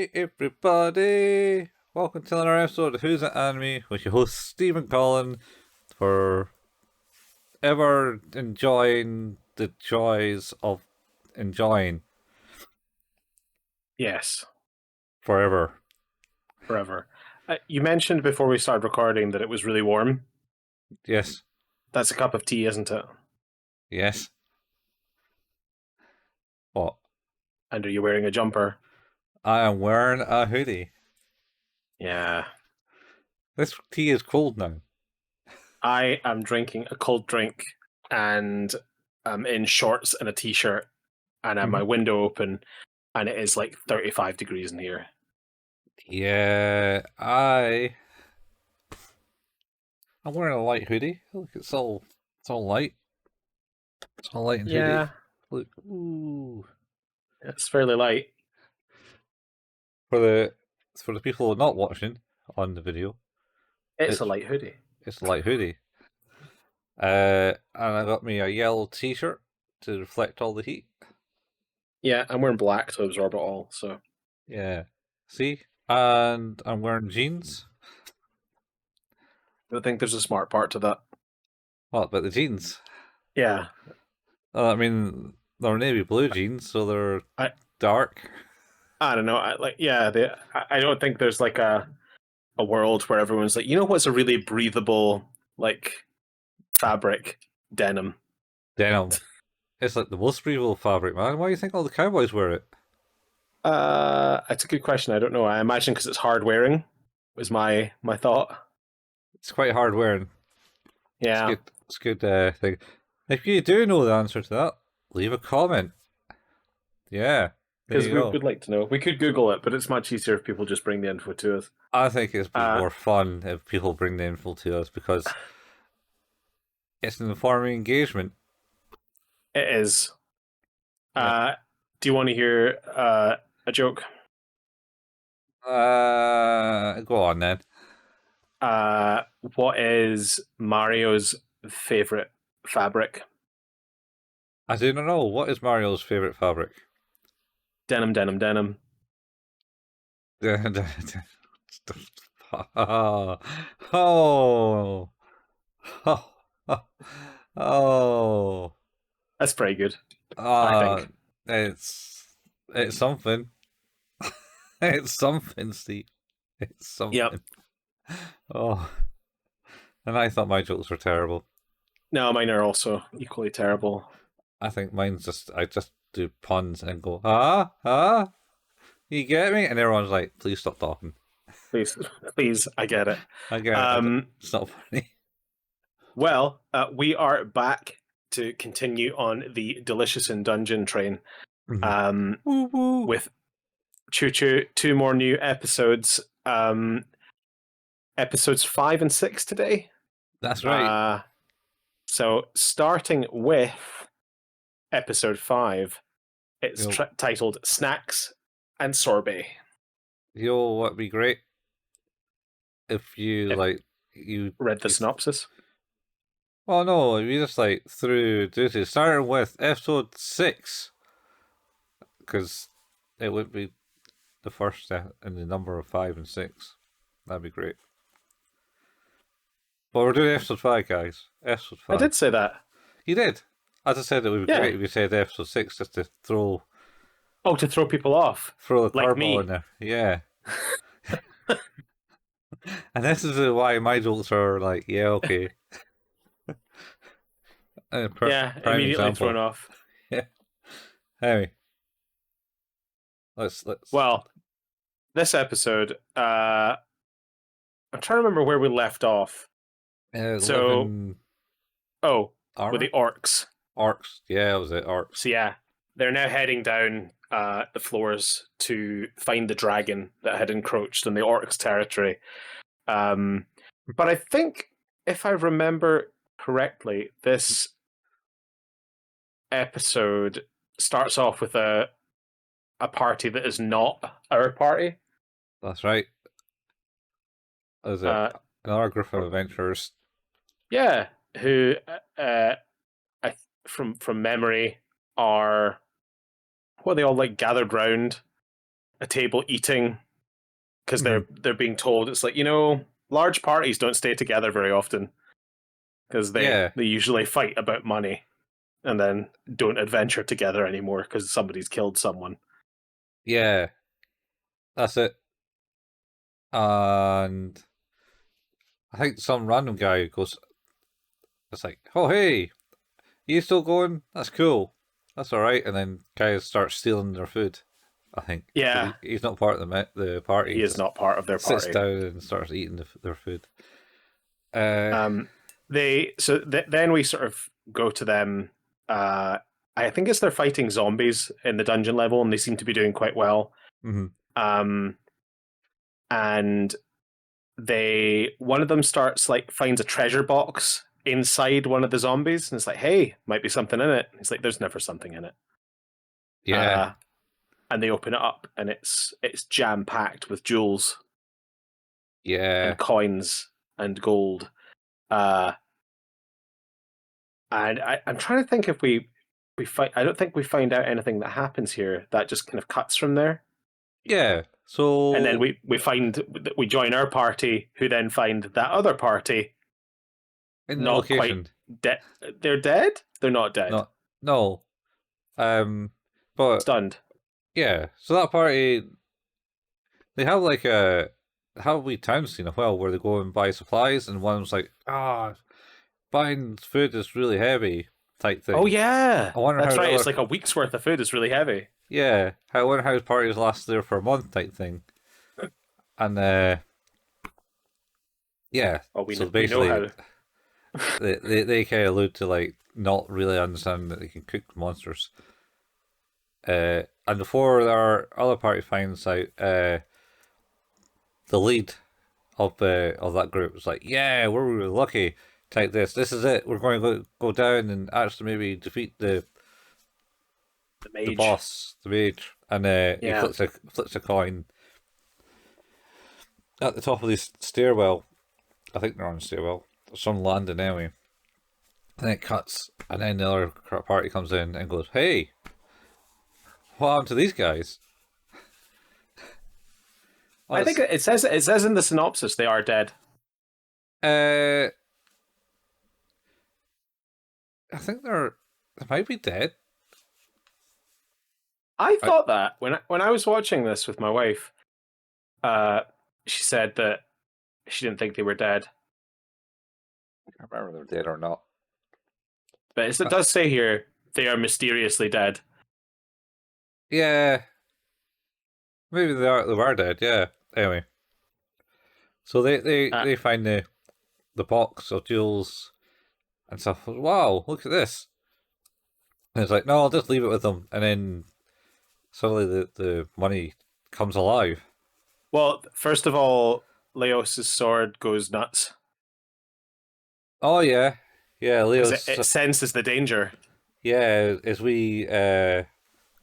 Hey everybody! Welcome to another episode of Who's It Anime with your hosts Steve and Colin for ever enjoying the joys of enjoying Yes, forever. forever. You mentioned before we started recording that it was really warm. Yes, That's a cup of tea, isn't it? yes. What? And are you wearing a jumper? I am wearing a hoodie. Yeah. This tea is cold now. I am drinking a cold drink and I'm in shorts and a t-shirt and I have my window open and it is like 35 degrees in here. Yeah, I'm wearing a light hoodie. Look, it's all light. It's all light and hoodie. Yeah, Look, ooh. it's fairly light. For the people not watching on the video, It's a it's light hoodie. it's a light hoodie. And I got me a yellow t-shirt to reflect all the heat. Yeah, I'm wearing black to absorb it all, so. Yeah. See? And I'm wearing jeans. I think there's a smart part to that. What about the jeans? Yeah. I mean, they're navy blue jeans, so they're I dark. I don't know. I don't think there's like a world where everyone's like, you know what's a really breathable like fabric? Denim. Denim. It's like the most breathable fabric, man. Why do you think all the cowboys wear it? It's a good question. I don't know. I imagine because it's hard wearing was my thought. It's quite hard wearing. It's Yeah, good. It's good thing. If you do know the answer to that, leave a comment. Yeah, there because you we go. would like to know. We could Google it, but it's much easier if people just bring the info to us. I think it's be Uh, more fun if people bring the info to us because it's an informing engagement. it is. Yeah. Do you want to hear a joke? Go on then. What is Mario's favorite fabric? I do not know. What is Mario's favorite fabric? Denim, denim, denim. oh, oh, oh, oh, That's pretty good, I uh, think. it's it's something. It's something, Steve. It's Yep. something. Oh, and I thought my jokes were terrible. No, mine are also equally terrible. I think mine's just I just do puns and go you get me, and everyone's like, please stop talking. Please, please, I get it. I get it. It's not funny. Well, we are back to continue on the Delicious in Dungeon train Woo woo. with Choo Choo, two more new episodes. Episodes 5 and 6 today. That's right. So starting with episode 5, it's You know, titled Snacks and Sorbet. you know what'd be great if you If like you read the you, synopsis. well, no, if you just like through duty, starting with episode 6, because it would be the first in the number of 5 and 6. That'd be great. But we're doing episode 5, guys. Episode 5. I did say that. You did. As I said, it would be Yeah. great if you said episode 6 just to throw Oh, to throw people off. the Like curveball me. in there. Yeah. And this is why my jokes are like, yeah, okay. Yeah, Prime immediately example. thrown off. Yeah. Anyway, let's. Well, this episode, I'm trying to remember where we left off. Living with armor? the orcs. Orcs, yeah, that was it. Orcs. So yeah, they're now heading down the floors to find the dragon that had encroached on the orcs' territory. But I think, if I remember correctly, this episode starts off with a party that is not our party. That's right. Is it another group of adventurers? Yeah, who from memory are what are they all like gathered round a table eating because Mhm. they're being told it's like large parties don't stay together very often because Yeah, they usually fight about money and then don't adventure together anymore because somebody's killed someone. yeah, that's it. And I think some random guy goes, it's like, oh, hey, you still going? That's cool. That's all right. And then guys start stealing their food, I think, because Yeah, he's not part of the party. he He is just not part of their sits party. down and starts eating their food. Uh, Um, then we sort of go to them. Uh, I think it's they're fighting zombies in the dungeon level, and they seem to be doing quite well. mhm. Um, and one of them starts like finds a treasure box inside one of the zombies, and it's like, hey, might be something in it. He's like, there's never something in it. Yeah, Uh, and they open it up, and it's jam packed with jewels yeah, and coins and gold. Uh, and I'm trying to think if we find. I don't think we find out anything that happens here. That just kind of cuts from there, yeah. and then So we join our party, who then find that other party in the not quite location, dead. They're dead. They're not dead. not no. Um, but Stunned. yeah. So that party, they have like a how we town scene as well, where they go and buy supplies, and one's like, buying food is really heavy type Oh thing. yeah, I wonder how that's the right. It's other like a week's worth of food. It's really heavy. yeah, I wonder how his parties last there for a month type thing. And yeah, Oh, so we know basically how. they kind of allude to like not really understanding that they can cook monsters. And before our other party finds out, the lead of that group was like, "Yeah, we're really lucky. Take this. This is it. We're going to go down and actually maybe defeat The the mage. boss, the mage." And he Yeah. flips a coin at the top of this stairwell. I think they're on a stairwell. Some landing anyway. And it cuts, and then the other party comes in and goes, "Hey, what happened to these guys?" Oh, I think it's, it says in the synopsis they are dead. uh, I think they might be dead. I I, thought that when I was watching this with my wife, uh, she said that she didn't think they were dead. I can't remember if they're dead or not. But it Uh, does say here they are mysteriously dead. yeah, maybe they were dead. Yeah. Anyway, so Uh, they find the box of jewels and stuff. Wow, look at this. And it's like, no, I'll just leave it with them. And then suddenly the money comes alive. well, first of all, Leos's sword goes nuts Oh yeah, yeah. because Leo's it senses the danger. yeah. As we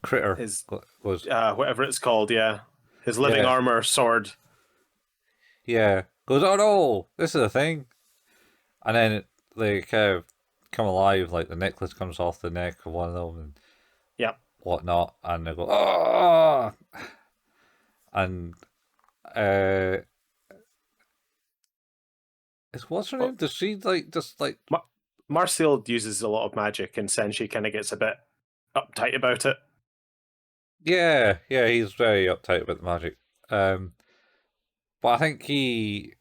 critter His goes whatever it's called, yeah, his living yeah armor sword. yeah goes. Oh no, this is a thing. And then they kind of come alive. Like the necklace comes off the neck of one of them and Yeah. whatnot. And they go oh, and uh, what's her name? Well, Does she like just like Marcel uses a lot of magic, and Senshi kind of gets a bit uptight about it. yeah yeah? He's very uptight about the magic. Um, but I think he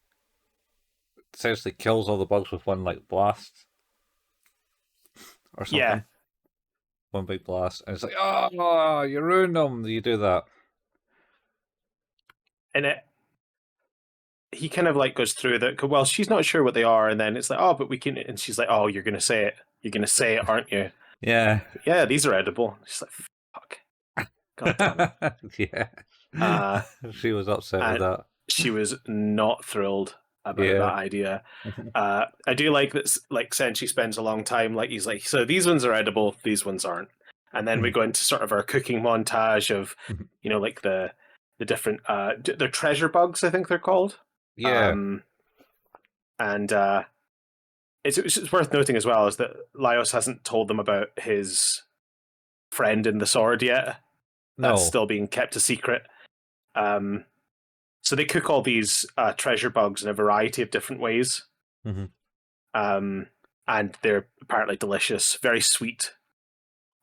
essentially kills all the bugs with one like blast or Yeah, something. One big blast, and it's like, oh, you ruined them. You do that. and he kind of like goes through that. Well, she's not sure what they are, and then it's like, oh, but we can. And she's like, oh, you're gonna say it. You're gonna say it, aren't you? Yeah. Yeah, these are edible. She's like, fuck, god damn it. Yeah. Uh, She was upset with and that. she was not thrilled about Yeah. that idea. I do like that. Like, Senshi spends a long time. Like, he's like, so these ones are edible, these ones aren't. And then we go into sort of our cooking montage of, like the different they're treasure bugs, I think they're called. Yeah. Um, and it's worth noting as well is that Laios hasn't told them about his friend in the sword yet. That's No. still being kept a secret. Um, so they cook all these treasure bugs in a variety of different ways, Mm-hmm. um, and they're apparently delicious, very sweet.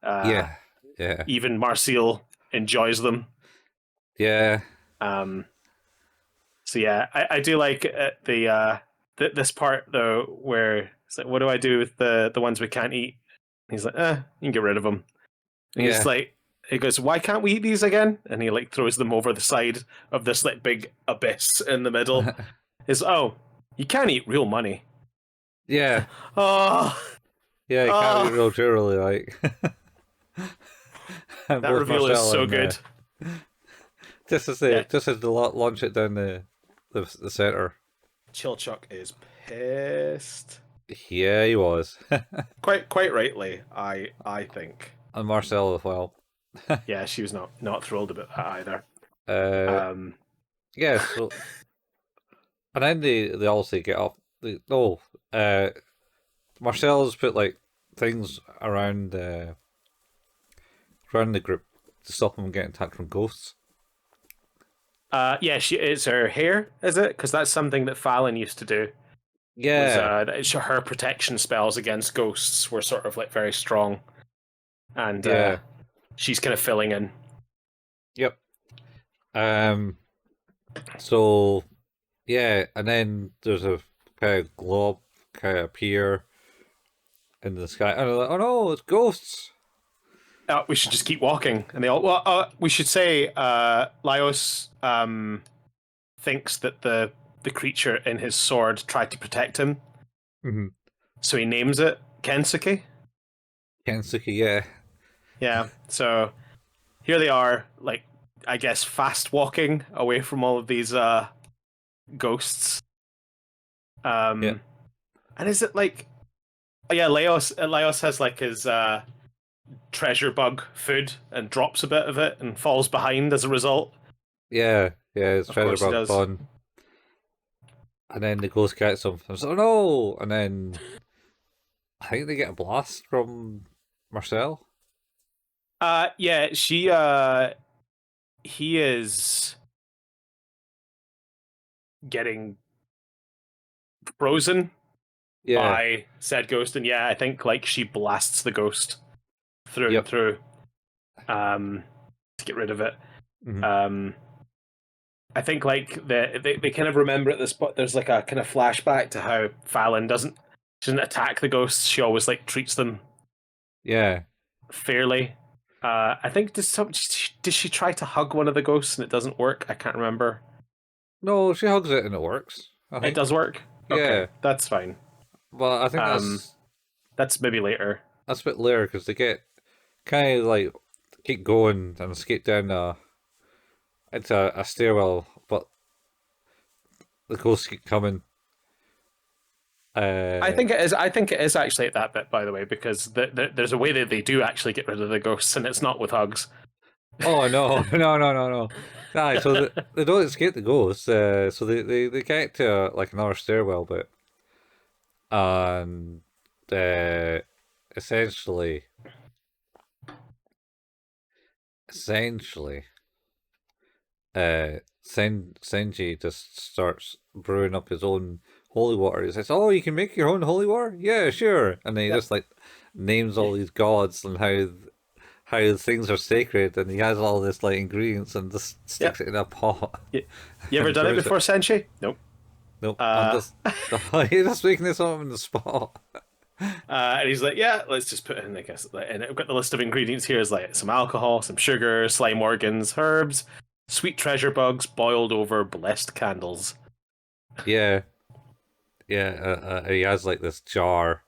Uh, Yeah, yeah, Even Marcel enjoys them. yeah, Um, so yeah, I do like this part though, where it's like, what do I do with the ones we can't eat? He's like, you can get rid of them. And he's yeah, like, he goes, why can't we eat these again? And he like throws them over the side of this like big abyss in the middle. Is you can't eat real money. yeah, Oh, yeah. You can't be oh, real truly like, and that both reveal is Marcel so and good. Yeah, just as they launch it down the center. Chilchuck is pissed. Yeah, he was, Quite rightly, I think. and Marcel as well. Yeah, she was not thrilled about that either. Uh, Um, yeah. So, and then they also get off. No, Marcel's put like things around the group to stop them getting attacked from ghosts. yeah, it's her hair, is it? Because that's something that Fallon used to do. Was Yeah, her protection spells against ghosts were sort of like very strong, and yeah, she's kind of filling in. yep. Um. So yeah, and then there's a kind of glob kind of appear in the sky, and they're like, "Oh no, it's ghosts!" We should just keep walking, and they all. Well, we should say Laios thinks that the creature in his sword tried to protect him, Mm-hmm. so he names it Kensuke. Kensuke, yeah, Yeah, so here they are, like I guess fast walking away from all of these ghosts. yeah, Um, and is it like, oh yeah, Laos has like his treasure bug food and drops a bit of it and falls behind as a result. yeah, yeah. It's Of treasure course he bug does. fun, and then the ghost gets them. So no, and then I think they get a blast from Marcel. Yeah, he is getting frozen Yeah, by said ghost, and yeah, I think like she blasts the ghost through and yep. through, to get rid of it. Mm-hmm. Um, I think like they kind of remember at this point. There's like a kind of flashback to how Fallon doesn't attack the ghosts. She always like treats them Yeah. fairly. I think does she try to hug one of the ghosts and it doesn't work? I can't remember. No, she hugs it and it works. I It think. does work. Okay, Yeah, that's fine. but I think Um, that's maybe later. that's a bit later because they get kind of like keep going and escape down a stairwell, but the ghosts keep coming. I Uh, think it is. I think it is actually at that bit, by the way, because there's a way that they do actually get rid of the ghosts, and it's not with hugs. oh no, no. Aye, so they don't escape the ghosts. So they get to like another stairwell bit, and uh, essentially, essentially, Senji just starts brewing up his own holy water. He says, "Oh, you can make your own holy water? Yeah, sure." And then he Yep. just like names all these gods and how things are sacred, and he has all this like ingredients and just sticks Yep. it in a pot You ever and done it brews it. before, Senshi? Nope. Nope, I'm Uh, just he's just making this up on the spot. and he's like, yeah, let's just put in, I guess, and I've got the list of ingredients here is like some alcohol, some sugar, slime organs, herbs, sweet treasure bugs, boiled over blessed candles. Yeah, yeah. He has like this jar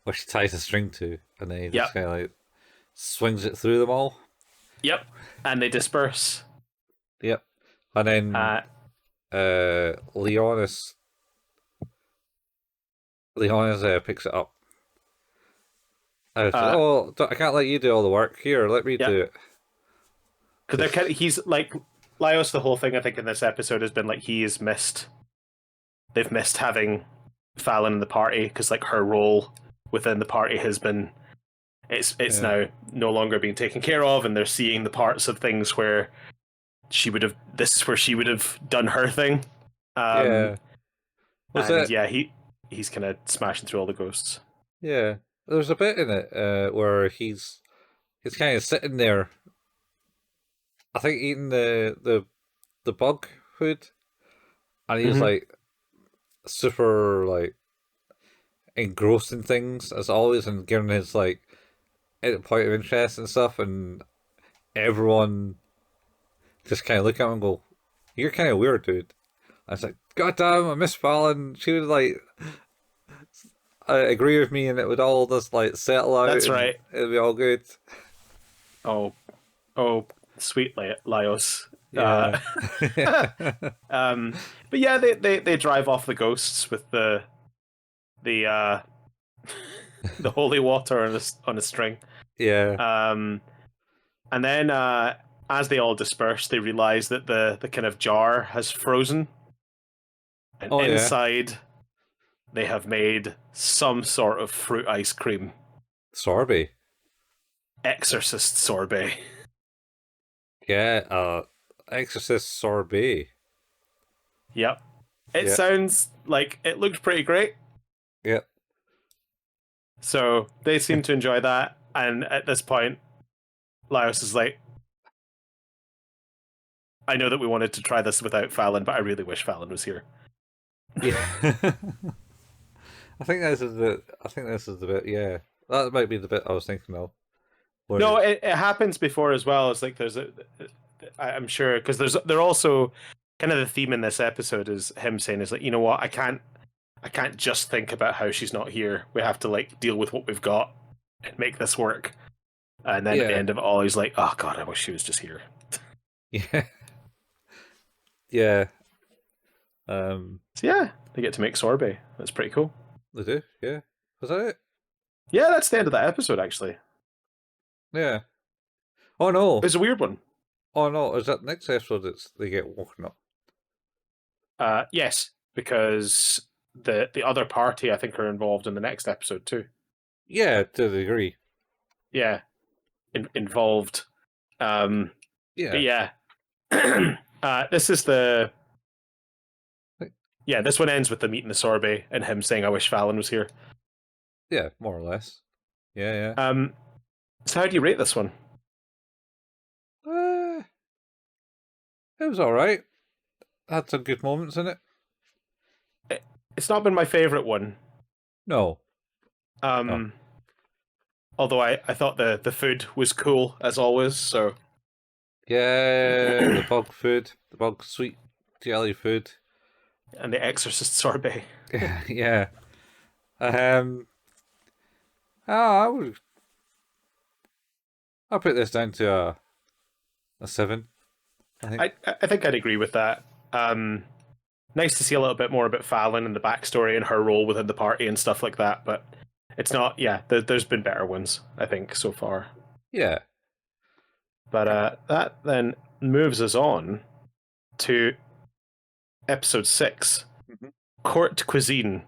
which he ties a string to, and then he just Yep. kind of like swings it through them all. Yep. And they disperse. Yep, and then Uh, Leonis picks it up. Says, uh, "Oh, I can't let you do all the work. Here, let me yep. do it." Because he's like, Laios, the whole thing, I think, in this episode has been like, they've missed having Fallon in the party because like her role within the party has been it's Yeah, now no longer being taken care of, and they're seeing the parts of things where she would have. This is where she would have done her thing. Yeah. Was And it? yeah, he's kind of smashing through all the ghosts. Yeah. There's a bit in it where he's kind of sitting there. I think eating the bug food, and he's Mm-hmm. like super like engrossed in things as always, and giving his like point of interest and stuff, and everyone just kind of look at him and go, "You're kind of weird, dude." I was like, "God damn, I miss Fallon." She would like agree with me, and it would all just like settle out, That's and right. it'd be all good. Oh, oh, sweet Laios. Yeah, Um, but yeah, they drive off the ghosts with the the holy water on a string. yeah. Um, and then as they all disperse, they realize that the kind of jar has frozen, and Oh yeah, inside they have made some sort of fruit ice cream. sorbet. Exorcist sorbet. Yeah, Exorcist sorbet. Yep. It Yeah, sounds like it looked pretty great. yeah, So they seem to enjoy that. And at this point, Laios is like, I know that we wanted to try this without Fallon, but I really wish Fallon was here. yeah. I think this is the. I think this is the bit. Yeah, that might be the bit I was thinking of. No, Where, it happens before as well. It's like I'm sure, because they're also kind of the theme in this episode is him saying is like, you know what, I can't just think about how she's not here. We have to like deal with what we've got and make this work. And then at the yeah, end of it all, he's like, oh god, I wish she was just here. yeah, yeah. Um, So yeah, they get to make sorbet. That's pretty cool. they do. Yeah, was that it? Yeah, that's the end of that episode. Actually, Yeah. Oh no! it's a weird one. Oh no! Is that next episode? It's they get woken up. Yes, because the other party I think are involved in the next episode too. Yeah, to the degree. Yeah, involved. But Yeah. yeah, this is the yeah. This one ends with them eating the sorbet and him saying, "I wish Fallon was here." Yeah, more or less. Yeah, Um, so how do you rate this one? yeah. It was all right. Had some good moments in it. It's not been my favorite one. No, no. Um, although I thought the food was cool as always. So Yeah, the bug food, the bug sweet jelly food. and the Exorcist sorbet. Yeah. Um. I would. I'll put this down to a 7. I think. I think I'd agree with that. Nice to see a little bit more about Fallon and the backstory and her role within the party and stuff like that. But it's not. Yeah, there's been better ones I think so far. Yeah. But that then moves us on to episode 6, Mhm. court cuisine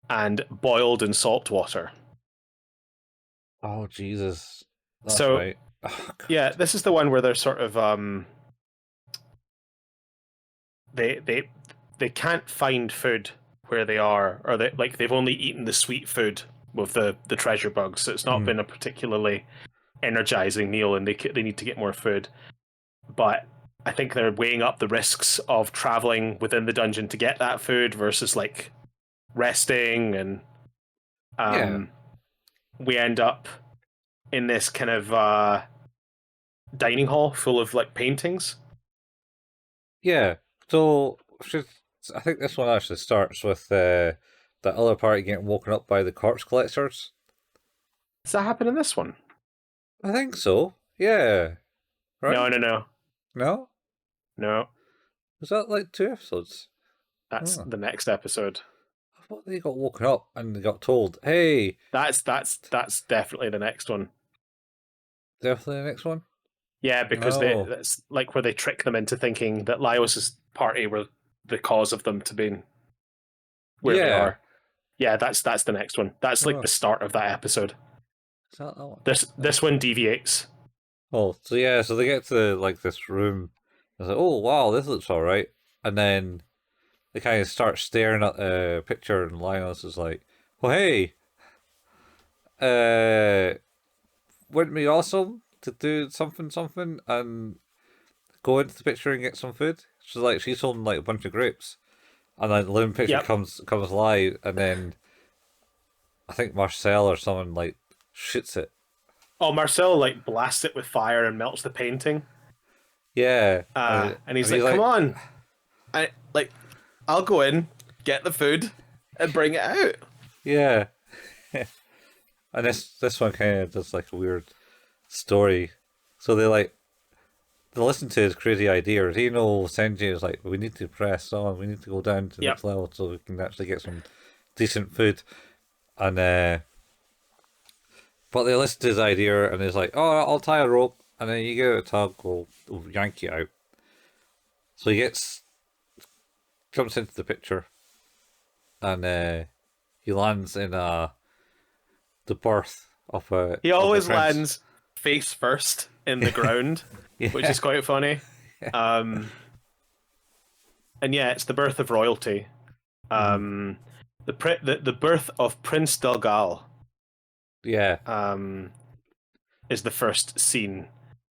and boiled in salt water. Oh Jesus, that's So right. Oh, yeah, God. this is the one where they're sort of they they can't find food where they are, or they like they've only eaten the sweet food with the treasure bugs. So it's not Mm. been a particularly energizing meal, and they need to get more food. But I think they're weighing up the risks of traveling within the dungeon to get that food versus like resting, and Yeah, um, we end up in this kind of dining hall full of like paintings. yeah. So should, I think this one actually starts with the other party getting woken up by the corpse collectors. Does that happen in this one? I think so. Yeah. No, Right? no, no, No? no. Was that like 2 episodes? That's Oh. the next episode. I thought they got woken up and they got told, hey, That's definitely the next one. definitely the next one? Yeah, because Oh. that's like where they trick them into thinking that Laios's party were the cause of them to being where they Yeah. are. Yeah, that's the next one. That's like Oh. the start of that episode. Is that that one? This one deviates. Oh, so yeah, so they get to like this room It's like, oh wow, this looks all right. And then they kind of start staring at the picture, and Linus is like, "Well, hey, uh, wouldn't it be awesome to do something, something, and go into the picture and get some food?" She's like, she's holding like a bunch of grapes, and then the living picture Yep. comes alive, and then I think Marcel or someone like shoots it. Oh, Marcel like blasts it with fire and melts the painting. Yeah, And and he's he's like, "Come like, on, I like, I'll go in, get the food, and bring it out." yeah. And this one kind of does like a weird story. So they listen to his crazy idea. Reno Senji is like, we need to press on. We need to go down to the Yep. next level so we can actually get some decent food. And but they listen to his idea, and he's like, oh, I'll tie a rope, and then you get a tug, we'll yank you out. So he jumps into the picture, and he lands in the birth He of the always prince. lands face first in the ground, which Yeah. is quite funny. Um, and yeah, it's the birth of royalty. Mhm. Um, the birth of Prince Delgal Yeah. um, is the first scene,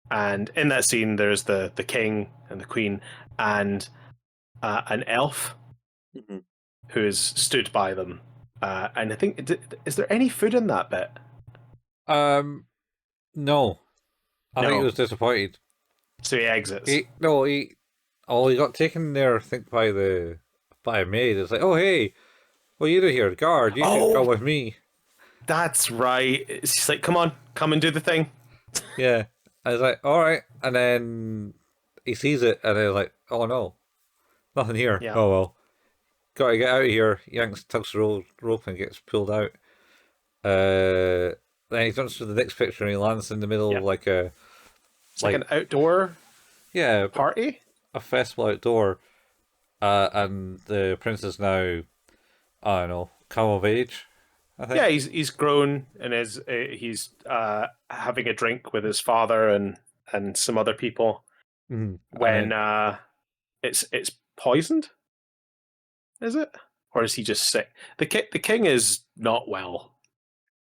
and in that scene, there's the king and the queen and an elf Mhm. who is stood by them. And I think, is there any food in that bit? Um. No, I think he No. was disappointed. So he exits. He no he. Oh, he got taken there. I think by a maid. It's like, oh hey, what you do here, guard? You should come Oh, with me. that's right. It's just like, come on, come and do the thing. Yeah. I was like, all right, and then he sees it, and he's like, oh no, nothing here. Yeah. Oh well, gotta get out of here. Yanks tugs the rope and gets pulled out. Then he jumps to the next picture and he lands in the middle Yeah. of like a It's like like an outdoor yeah party. a festival outdoor. And the prince is now I don't know come of age. I Yeah, think. he's grown and he's having a drink with his father and some other people Mm. And when then it's poisoned. Is it, or is he just sick? The king is not well.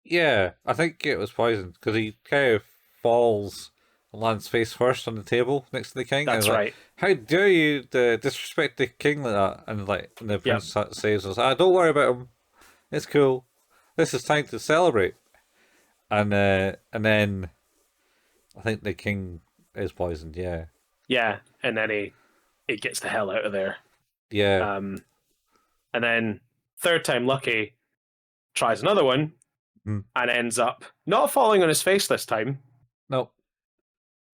yeah, I think it was poisoned because he kind of falls and lands face first on the table next to the king, and is That's like, right. "How dare you disrespect the king like that?" And the Yep. prince saves us. Ah, don't worry about him. It's cool. This is time to celebrate. And then I think the king is poisoned. Yeah, Yeah, and then he gets the hell out of there. yeah. Um, and then third time lucky tries another one Mm. and ends up not falling on his face this time, No.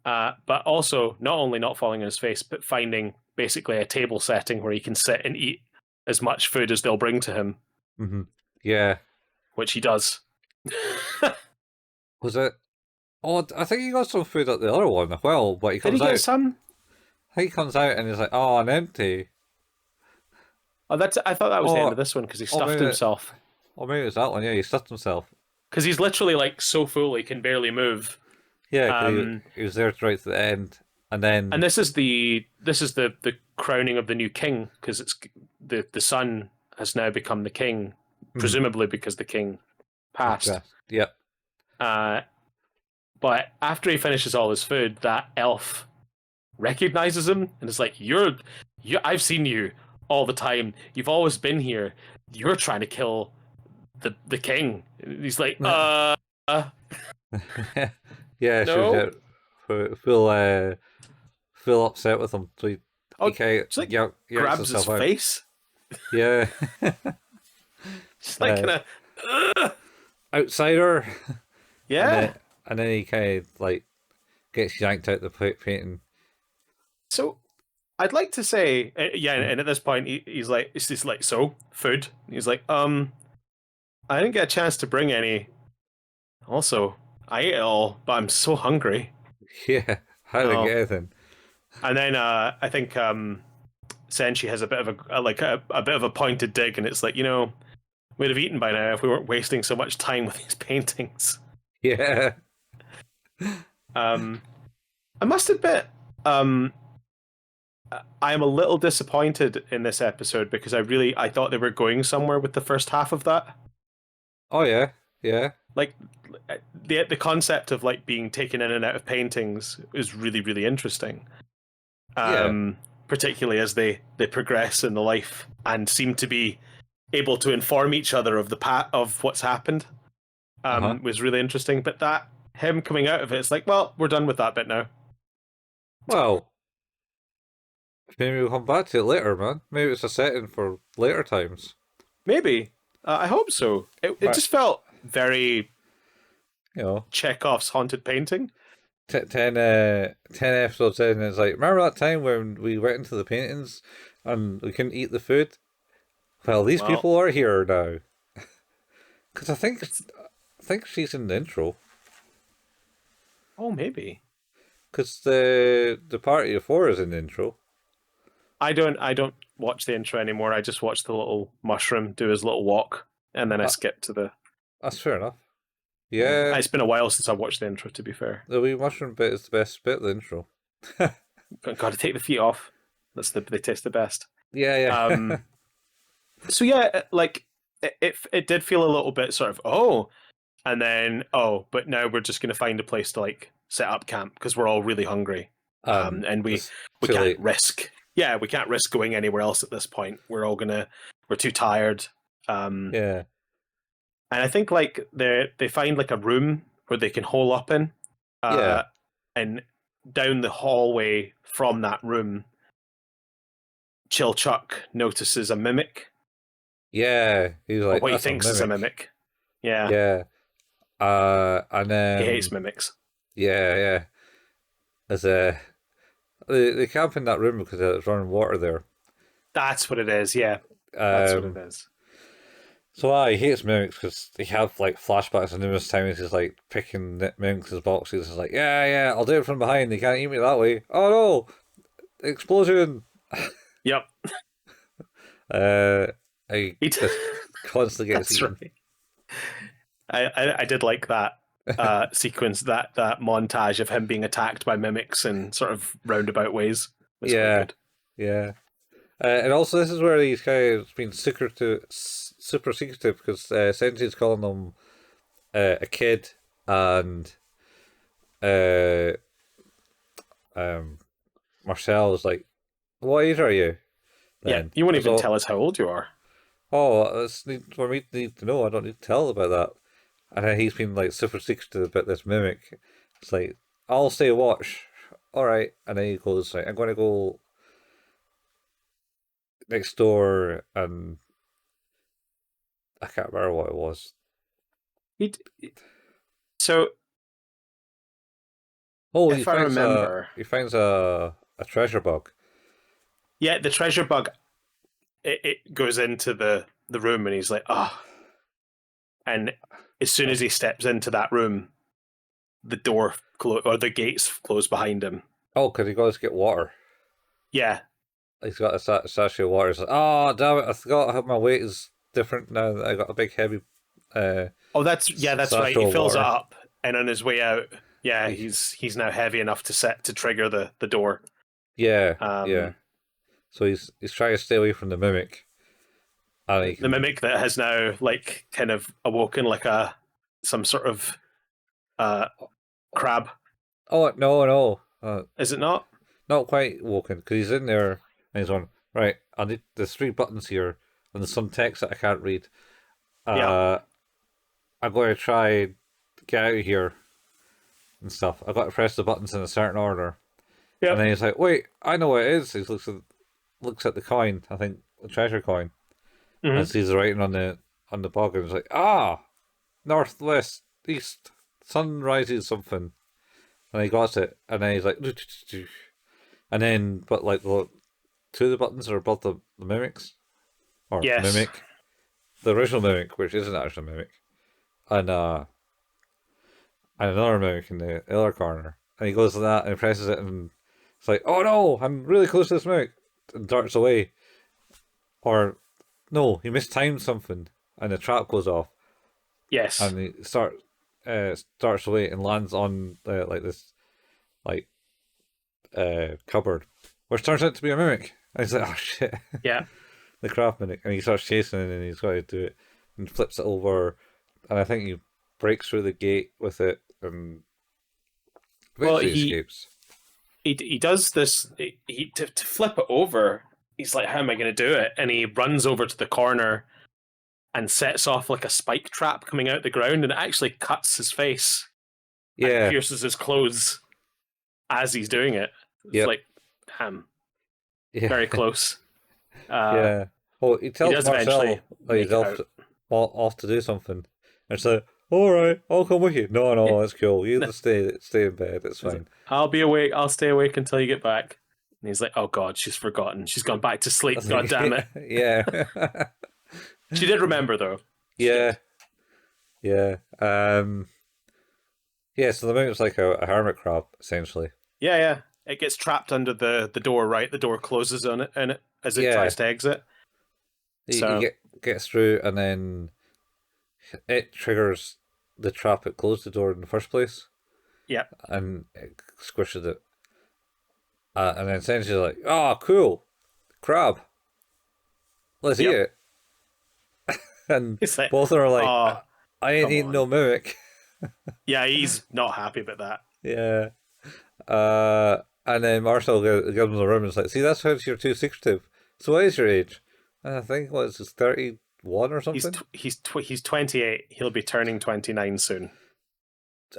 but also not only not falling on his face, but finding basically a table setting where he can sit and eat as much food as they'll bring to him, Mm-hmm. Yeah. which he does. Was it? Oh, I think he got some food at the other one as well, but he Did he comes get out. some? I think he comes out and he's like, "Oh, I'm empty." Oh, that's. I thought that was the end of Oh, this one because he oh, stuffed maybe, himself. oh, maybe it's that one. Yeah, he stuffed himself. Because he's literally like so full he can barely move. Yeah, because Um, he was there right to the end, and and then this is the crowning of the new king because it's the son has now become the king, hmm, presumably because the king he's passed. passed. Yep. Uh, but after he finishes all his food, that elf recognizes him and is like, "You, I've seen you all the time. You've always been here. You're trying to kill the king." And he's like, Yeah, she was no." full upset with him. So he Oh, kind of just like yanks grabs his himself out. face, Yeah, just like uh, kind of, outsider, and yeah. then he kind of like gets yanked out the painting. So I'd like to say, yeah, Mm. and at this point, he's like, it's just like, so food. He's like, I didn't get a chance to bring any. Also, I ate it all, but I'm so hungry. Yeah, how to Oh, get anything? and then I think Senshi has a bit of a bit of a pointed dig, and it's like, we'd have eaten by now if we weren't wasting so much time with these paintings. Yeah. Um, I must admit, um, I am a little disappointed in this episode because I thought they were going somewhere with the first half of that. Oh yeah, yeah, Like the concept of like being taken in and out of paintings is really interesting. yeah. Um, Particularly as they progress in the life and seem to be able to inform each other of the of what's happened. Uh huh. Was really interesting. But that him coming out of it, it's like, well, we're done with that bit now. Well, maybe we'll come back to it later, man. Maybe it's a setting for later times. Maybe. I hope so. It Right, just felt very you know, Chekhov's haunted painting. 10 episodes in, and it's like, remember that time when we went into the paintings and we couldn't eat the food? Well, these Well, people are here now. Because it's I think she's in the intro. oh maybe. Because the party of four is in the intro. I don't watch the intro anymore. I just watch the little mushroom do his little walk, and then I Uh, skip to the. that's fair enough. Yeah, Yeah, it's been a while since I watched the intro. To be fair, the wee mushroom bit is the best bit of the intro. got to take the feet off. They taste the best. Yeah, yeah. Um. So yeah, like it did feel a little bit sort of and then but now we're just gonna find a place to like set up camp because we're all really hungry. And we It's we too can't late. risk. Yeah, we can't risk going anywhere else at this point. We're too tired. Um, Yeah, and I think like they find like a room where they can hole up in, yeah, uh, and down the hallway from that room, Chill Chuck notices a mimic, yeah. He's or like, what he that's a thinks is a mimic. mimic. Yeah, Yeah. And he hates then, mimics. yeah, yeah. As they camp in that room because there's running water there. That's what it is. Yeah, that's what it Um, is. so he hates mimics because they have like flashbacks and numerous times he's like picking mimics' boxes. He's like, yeah, yeah, I'll do it from behind. They can't eat me that way. Oh no, explosion! Yep, Uh, I he just constantly gets that's eaten. right. I did like that sequence, that montage of him being attacked by mimics in sort of roundabout ways. Was quite Yeah, good. yeah. And also, this is where he's kind of been super secretive because Sensei's calling him a kid, and uh, um, Marcel is like, "What age are you?" Yeah, Then you won't even so, tell us how old you are. oh, it's for me to need to know. I don't need to tell about that. And then he's been like super secretive about this mimic. It's like, I'll stay watch. All right, and then he goes, like, I'm going to go next door, and I can't remember what it was. He so Oh, if I remember, he finds a treasure bug. yeah, the treasure bug it goes into the room and he's like, and as soon as he steps into that room, the door or the gates close behind him. Oh, because he goes to get water. Yeah. He's got a sachet of water. He's like, oh, damn it! I forgot how my weight is different now. That I got a big heavy uh, Oh, that's right. sachet He of fills it water. up, and on his way out, yeah, He, he's now heavy enough to trigger the door. yeah, yeah. Um, So he's trying to stay away from the mimic, and he the can. mimic that has now like kind of awoken like a some sort of uh crab, Oh no, no, is it not? not quite woken because he's in there and he's on. Right, I need there's three buttons here, and there's some text that I can't read. Yeah, Uh, I'm going to try and get out of here and stuff. I've got to press the buttons in a certain order. And yep. then he's like, "Wait, I know what it is." He looks at the coin. I think the treasure coin, and Mm-hmm. sees the writing on the bug, and he's like, "Ah, northwest, east, sun rises something." And he got it, and then he's like, "Doo, doo, doo, doo." And then but like two of the buttons are above the mimics or Yes. mimic, the original mimic, which isn't actually a mimic, and and another mimic in the other corner. And he goes to that and presses it, and it's like, "Oh no, I'm really close to this mimic," and darts away. Or no, he mistimed something, and the trap goes off, Yes. and he starts away and lands on like this like cupboard, which turns out to be a mimic. And he's like, oh shit, Yeah. the crab mimic. And he starts chasing it and he's got to do it and flips it over. And I think he breaks through the gate with it and Well, eventually escapes. he does this. To flip it over. He's like, "How am I going to do it?" And he runs over to the corner and sets off like a spike trap coming out the ground, and it actually cuts his face and Yeah, pierces his clothes as he's doing it. It's yep, like, damn, yeah, very close. yeah. Well, he He tells does eventually Marcel that make he's it out. off to do something. And it's like, all right, I'll come with you. No, no, that's cool. You just stay in bed. It's He's like, fine. I'll be awake. I'll stay awake until you get back. And he's like, oh God, she's forgotten. She's gone back to I sleep. God think, damn it. yeah, She did remember though. She yeah, did. yeah. Yeah. So the moon's like a hermit crab, essentially. Yeah, yeah. It gets trapped under the door, right? The door closes on it and it as it Yeah, tries to exit. he So gets through, and then it triggers the trap. It closed the door in the first place, yeah. and it squishes it. And then essentially like, oh, cool, crab, let's eat Yep. it. And It's like, both are like, oh, I ain't come eating on. no mimic. Yeah, he's not happy about that. Yeah. And then Marcel gives him the room and is like, see, that's how you're too secretive. So what is your age? And I think, what is this, 31 or something? He's 28. He'll be turning 29 soon.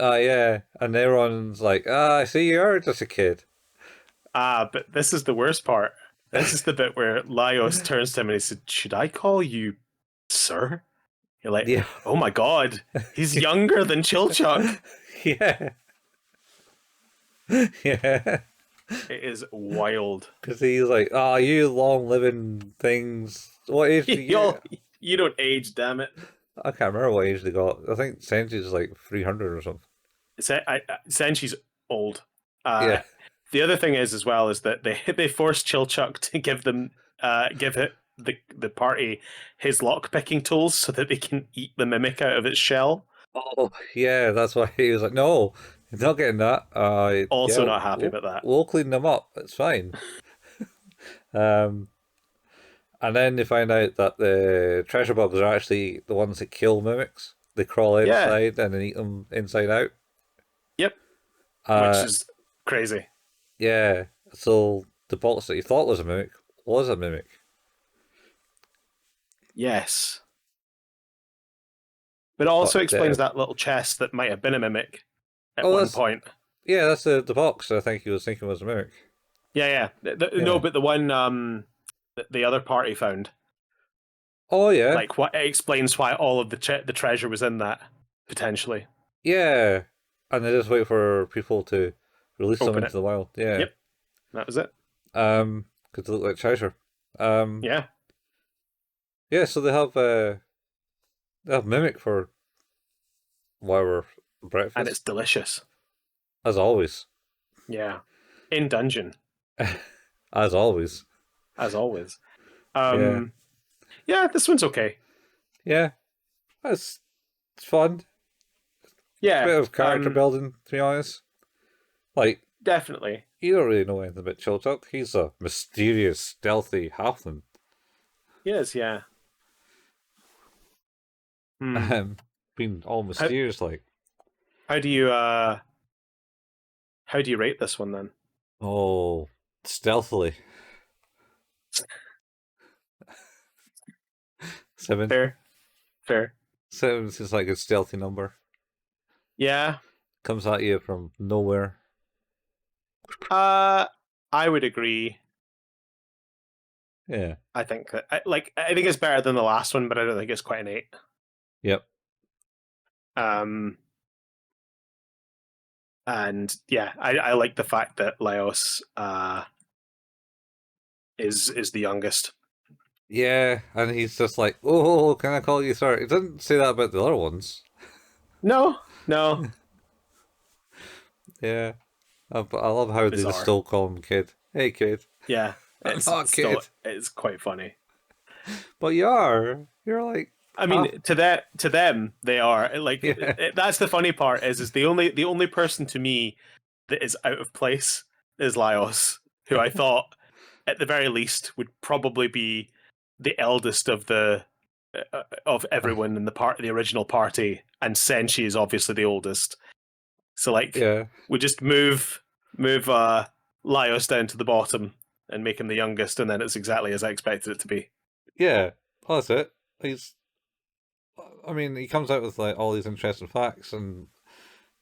Yeah. And everyone's like, I see you're just a kid. But this is the worst part. This is the bit where Laios turns to him and he said, should I call you sir? You're like, Yeah. oh my God, he's younger than Chilchuck. Yeah. Yeah. It is wild. Because he's like, you long living things. What age do you? You don't age, damn it. I can't remember what age they got. I think Senji's like 300 or something. Senchi's old. Uh, Yeah. the other thing is as well is that they forced Chilchuck to give it the party his lock picking tools so that they can eat the mimic out of its shell. Oh, yeah, that's why he was like, no, he's not getting that. Yeah, Also not happy about that. we'll clean them up. It's fine. Um, and then they find out that the treasure bugs are actually the ones that kill mimics. They crawl Yeah. inside and then eat them inside out. Yep. Which Uh, is crazy. yeah, so the box that you thought was a mimic was a mimic. Yes. But it also But, explains that little chest that might have been a mimic at oh, one that's point. yeah, that's the box I think he was thinking was a mimic. Yeah, yeah. No, Yeah. but the one the other party found. Oh yeah, Like what it explains why all of the treasure was in that potentially. yeah, and they just wait for people to release them Open into it. the wild. Yeah. Yep. That was it. Because they look like treasure. Yeah. Yeah. So they have mimic for whatever breakfast, And it's delicious. as always. Yeah. In dungeon, As always. as always. Yeah. Yeah, this one's okay. Yeah. It's fun. Yeah. Bit of character building, to be honest. Like, Definitely. you don't really know anything about Chilchuck. He's a mysterious, stealthy halfling. Yes, yeah. Hmm. Being all mysterious, like, How do you rate this one then? oh, stealthily. 7. Fair. 7's just like a stealthy number. Yeah. Comes at you from nowhere. I would agree. Yeah. I think I think it's better than the last one, but I don't think it's quite an 8. Yep. And yeah, I like the fact that Laos is the youngest. Yeah, and he's just like, oh, can I call you sir? He doesn't say that about the other ones. No. Yeah. But I love how they just Bizarre. still call him kid. Hey, kid. Yeah. I'm It's not a still, kid. it's quite funny. But you are. You're like, I mean, to them, they are like. Yeah. That's the funny part is the only person to me that is out of place is Laios, who I thought at the very least, would probably be the eldest of everyone in the original party, and Senshi is obviously the oldest. So like, Yeah, we just move Laios down to the bottom and make him the youngest, and then it's exactly as I expected it to be. yeah. Well, that's it. He's. I mean, he comes out with like all these interesting facts and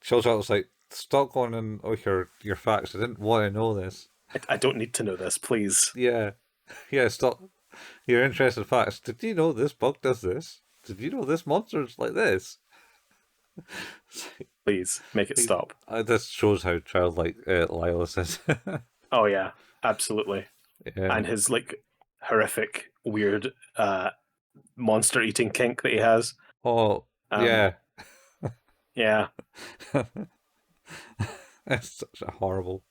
shows up. It's like, stop going in with your facts. I didn't want to know this. I don't need to know this, please. Yeah, yeah. Stop your interesting facts. Did you know this bug does this? Did you know this monster's like this? Please make it stop. This shows how childlike Lilith is. Oh yeah, absolutely. Yeah. And his like horrific, weird monster eating kink that he has. Oh, Um, yeah. yeah, It's such a horrible,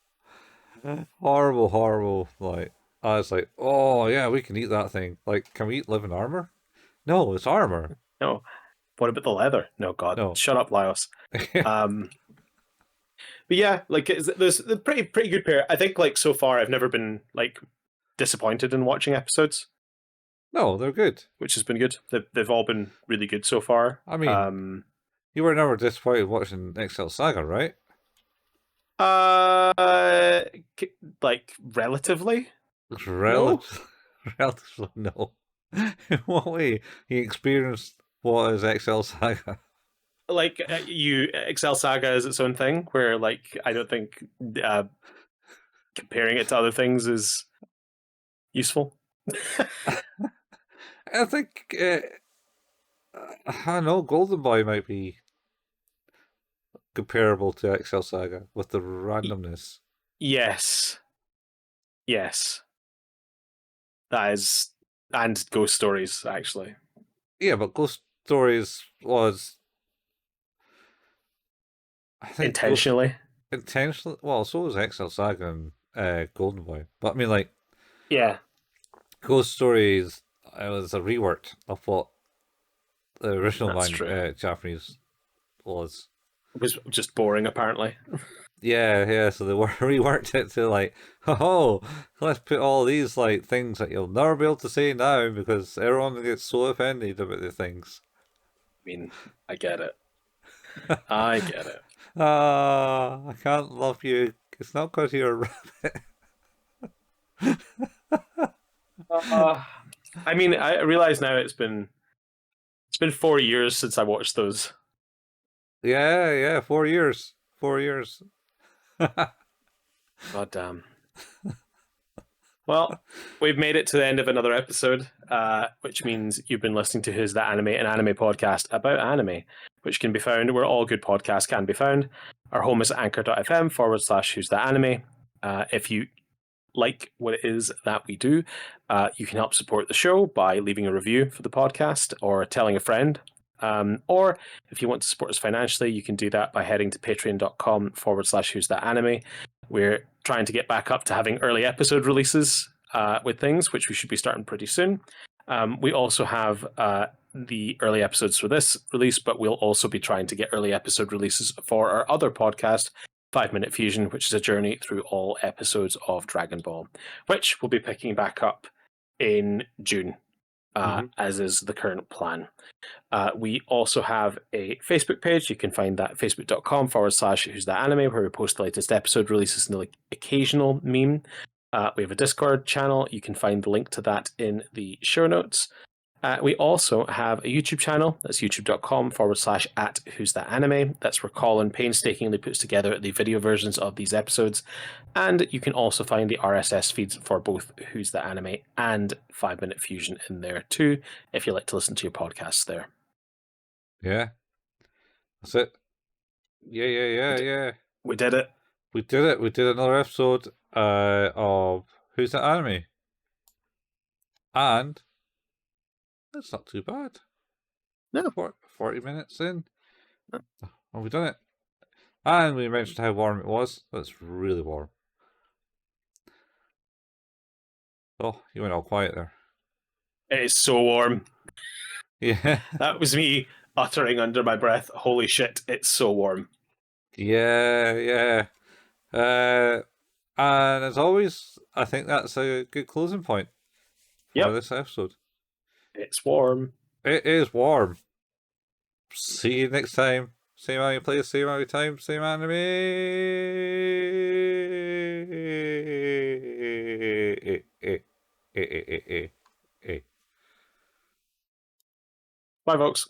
horrible. Like, I was like, oh yeah, we can eat that thing. Like, can we eat living armor? No, it's armor. no. What about the leather? No, God, No. shut up, Laios. But yeah, like there's a pretty good pair. I think like so far I've never been like disappointed in watching episodes, No, they're good. which has been good. They've all been really good so far. I mean, you were never disappointed watching XL Saga, right? Uh, like relatively, no. Relative, relatively no. In what way? He experienced what is XL Saga? Like you, Excel Saga is its own thing. Where like I don't think uh, comparing it to other things is useful. I think, I don't know, Golden Boy might be comparable to XL Saga with the randomness. Yes, yes, that is, and ghost stories actually Yeah, but Ghost Stories was, I think, Ghost intentionally. intentionally. Well, so was XL Saga and Golden Boy. But I mean, like, Yeah, Ghost Stories, it was a rework of what the original that's true. Japanese was. It was just boring, apparently. Yeah, yeah. So they were reworked it to like, oh, let's put all these like things that you'll never be able to say now because everyone gets so offended about the things. I mean, I get it. I get it. Ah, I can't love you. It's not because you're a Uh, I mean, I realize now it's been 4 years since I watched those. Yeah, yeah, 4 years. 4 years. God damn. Well, we've made it to the end of another episode, which means you've been listening to Who's That Anime, an anime podcast about anime, which can be found where all good podcasts can be found. Our home is anchor.fm// Who's That Anime. If you like what it is that we do, you can help support the show by leaving a review for the podcast or telling a friend. Or if you want to support us financially, you can do that by heading to patreon.com// Who's That Anime. We're trying to get back up to having early episode releases with things, which we should be starting pretty soon. We also have the early episodes for this release, but we'll also be trying to get early episode releases for our other podcast, 5 Minute Fusion, which is a journey through all episodes of Dragon Ball, which we'll be picking back up in June, as is the current plan. We also have a Facebook page. You can find that at facebook.com// Who's That Anime, where we post the latest episode releases and the occasional meme. We have a Discord channel. You can find the link to that in the show notes. We also have a YouTube channel. That's youtube.com/@ Who's That Anime. That's where Colin painstakingly puts together the video versions of these episodes. And you can also find the RSS feeds for both Who's That Anime and 5 Minute Fusion in there too, if you like to listen to your podcasts there. Yeah, that's it. Yeah. We did it. We did it. We did another episode of Who's That Anime? And it's not too bad. No. 40 minutes in. And we've done it. And we mentioned how warm it was. It's really warm. Oh, you went all quiet there. It is so warm. Yeah. That was me uttering under my breath, holy shit, it's so warm. Yeah. And as always, I think that's a good closing point for Yep, this episode. it's warm. It is warm. See you next time. Same anime place, same anime time, same anime. Bye, folks.